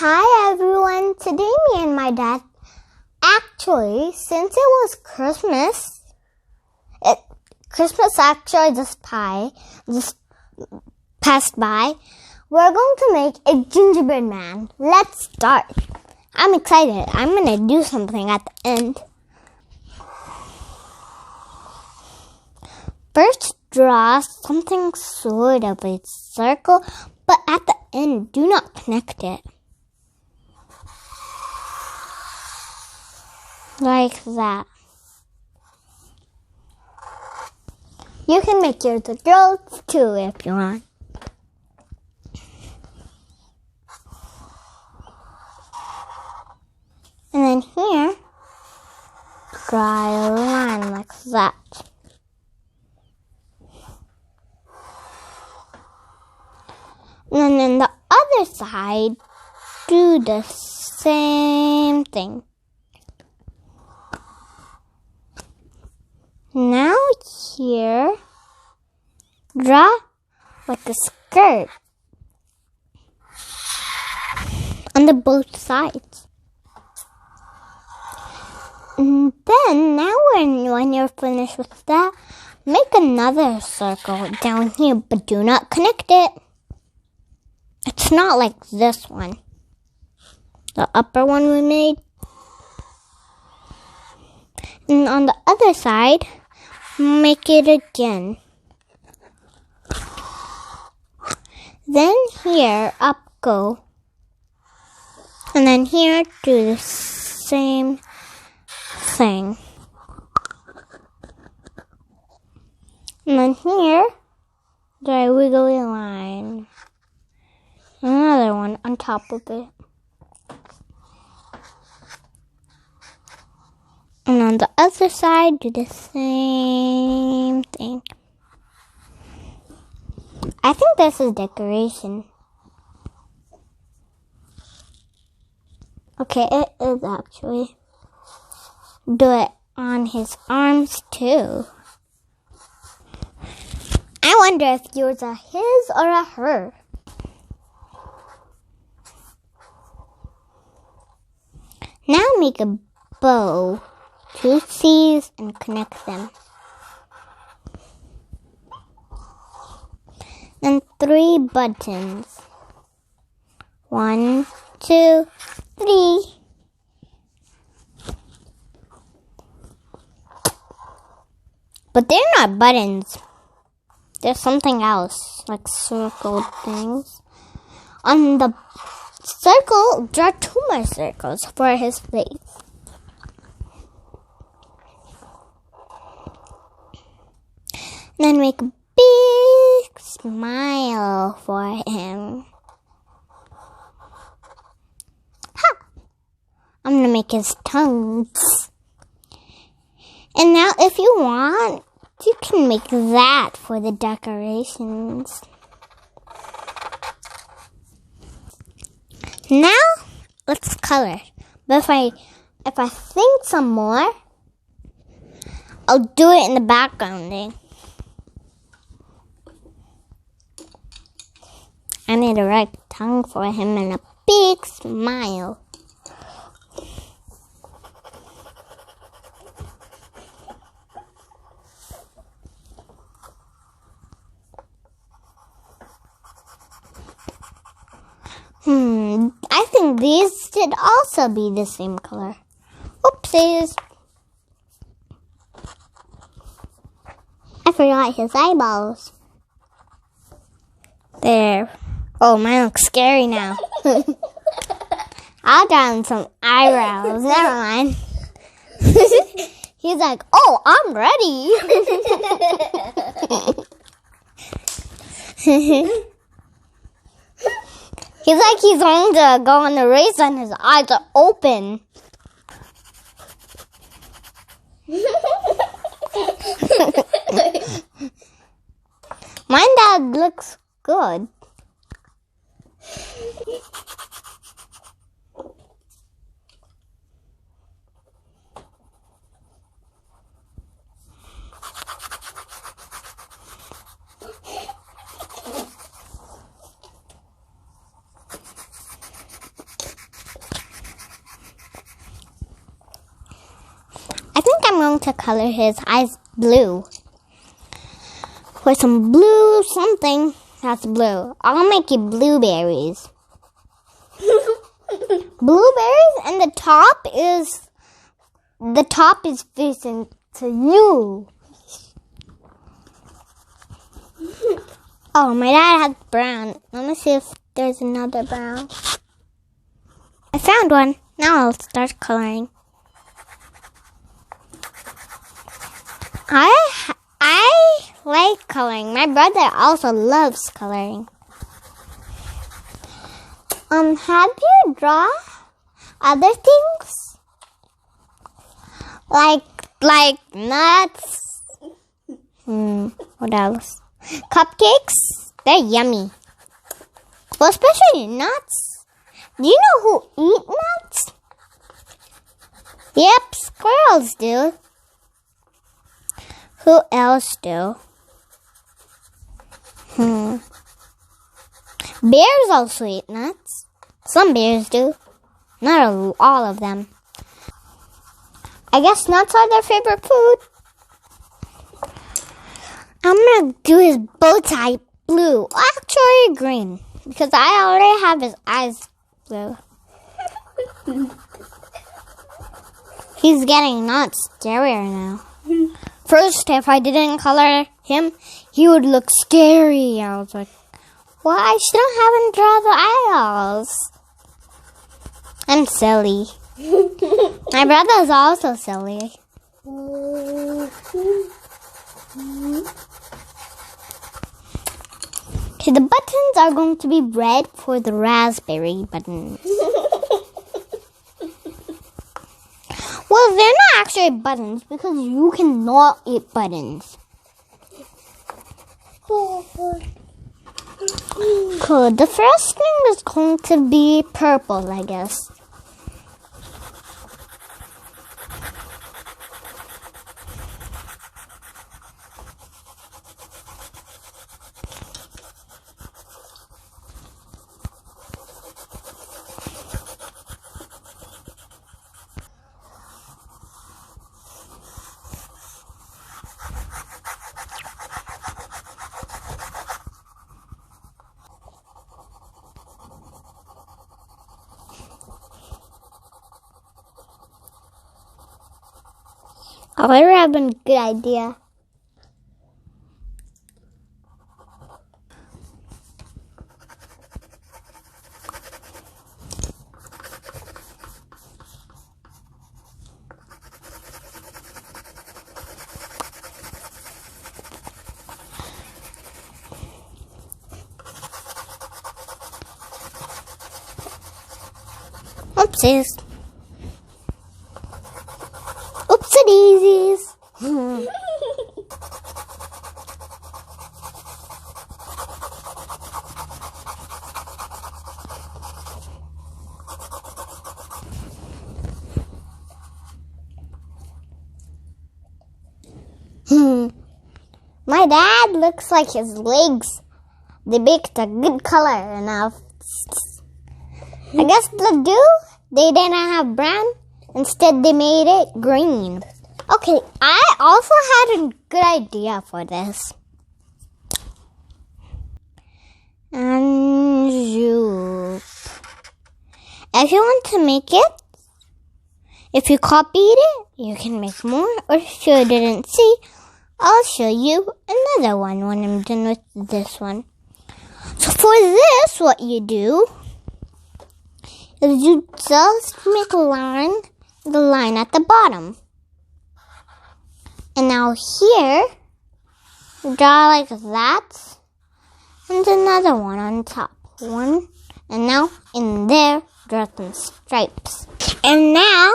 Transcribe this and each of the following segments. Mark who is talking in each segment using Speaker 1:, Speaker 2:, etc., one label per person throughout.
Speaker 1: Hi everyone, today me and my dad, actually, since it was Christmas actually just passed by, we're going to make a gingerbread man. Let's start. I'm excited. I'm going to do something at the end. First, draw something sort of a circle, but at the end, do not connect it. Like that. You can make yours a girl too if you want. And then here, draw a line like that. And then on the other side, do the same thing. Now here, draw like a skirt on the both sides. And then now when you're finished with that, make another circle down here, but do not connect it. It's not like this one, the upper one we made. And on the other side, make it again. Then here, up go. And then here, do the same thing. And then here, do a wiggly line. Another one on top of it. And on the other side, do the same thing. I think this is decoration. Okay, it is actually. Do it on his arms too. I wonder if yours are his or a her. Now make a bow. 2 C's and connect them. And 3 buttons. 1, 2, 3. But they're not buttons. There's something else, like circle things. On the circle, draw 2 more circles for his face. Then make a big smile for him. Ha! I'm going to make his tongues. And now if you want, you can make that for the decorations. Now, let's color. But if I think some more, I'll do it in the background. I made a right tongue for him and a big smile. I think these should also be the same color. Oopsies. I forgot his eyeballs. There. Oh, mine looks scary now. I'll draw him some eyebrows. Never mind. He's like, oh, I'm ready. He's like he's going to go on the race and his eyes are open. Mine dad looks good. I'm going to color his eyes blue. With some blue something that's blue. I'll make it blueberries. Blueberries, and the top is facing to you. Oh, my dad has brown. Let me see if there's another brown. I found one. Now I'll start coloring. I like coloring. My brother also loves coloring. Have you draw other things? Like nuts? What else? Cupcakes? They're yummy. Well, especially nuts. Do you know who eat nuts? Yep, squirrels do. Who else do? Bears also eat nuts. Some bears do. Not all of them. I guess nuts are their favorite food. I'm going to do his bow tie blue. Actually green. Because I already have his eyes blue. He's getting not scarier now. First, if I didn't color him, he would look scary. I was like, well, I still haven't drawn the eyeballs. I'm silly. My brother is also silly. Okay, the buttons are going to be red for the raspberry buttons. Well, they're not actually buttons because you cannot eat buttons. Cool. The first thing is going to be purple, I guess. Oh, I have a good idea. Oopsies. Oopsie-daisies. My dad looks like his legs. They baked a good color enough. I guess they didn't have brown. Instead, they made it green. Okay, I also had a good idea for this. And if you want to make it, if you copied it, you can make more. Or if you didn't see, I'll show you another one when I'm done with this one. So for this, what you do is you just make the line at the bottom. And now here, draw like that, and another one on top. One, and now in there, draw some stripes. And now,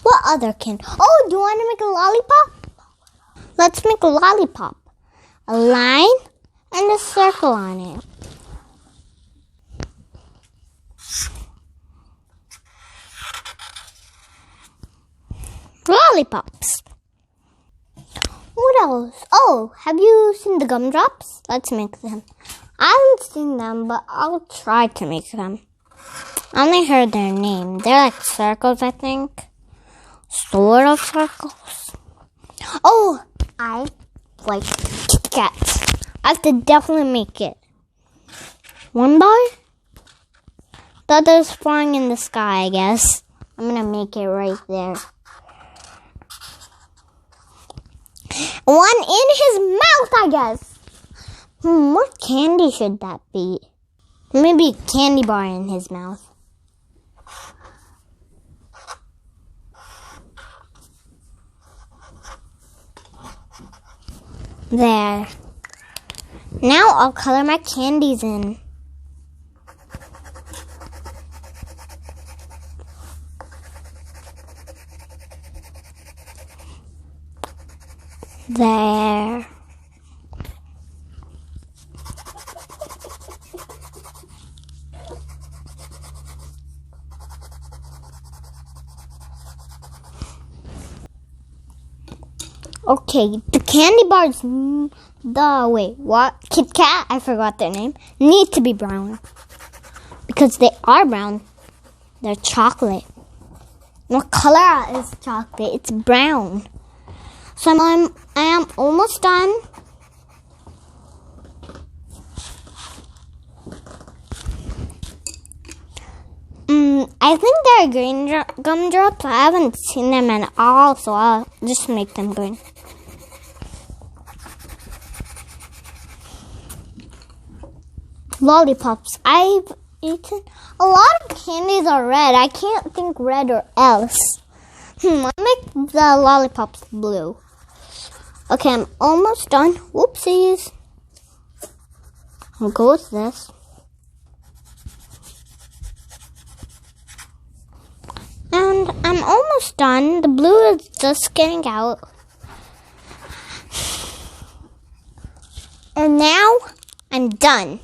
Speaker 1: what other can? Oh, do you want to make a lollipop? Let's make a lollipop. A line and a circle on it. Lollipops. What else? Oh, have you seen the gumdrops? Let's make them. I haven't seen them, but I'll try to make them. I only heard their name. They're like circles, I think. sort of circles. Oh, I like Kit Kats. I have to definitely make it. One bar? The other's flying in the sky, I guess. I'm gonna make it right there. One in his mouth, I guess. What candy should that be? Maybe a candy bar in his mouth. There. Now I'll color my candies in. There. Okay, the candy bars, Kit Kat, I forgot their name, need to be brown. Because they are brown. They're chocolate. What color is chocolate? It's brown. So I am almost done. I think they're green gumdrops. I haven't seen them at all, so I'll just make them green. Lollipops. I've eaten a lot of candies are red. I can't think red or else. I'll make the lollipops blue. Okay, I'm almost done. Whoopsies. I'll go with this. And I'm almost done. The blue is just getting out. And now I'm done.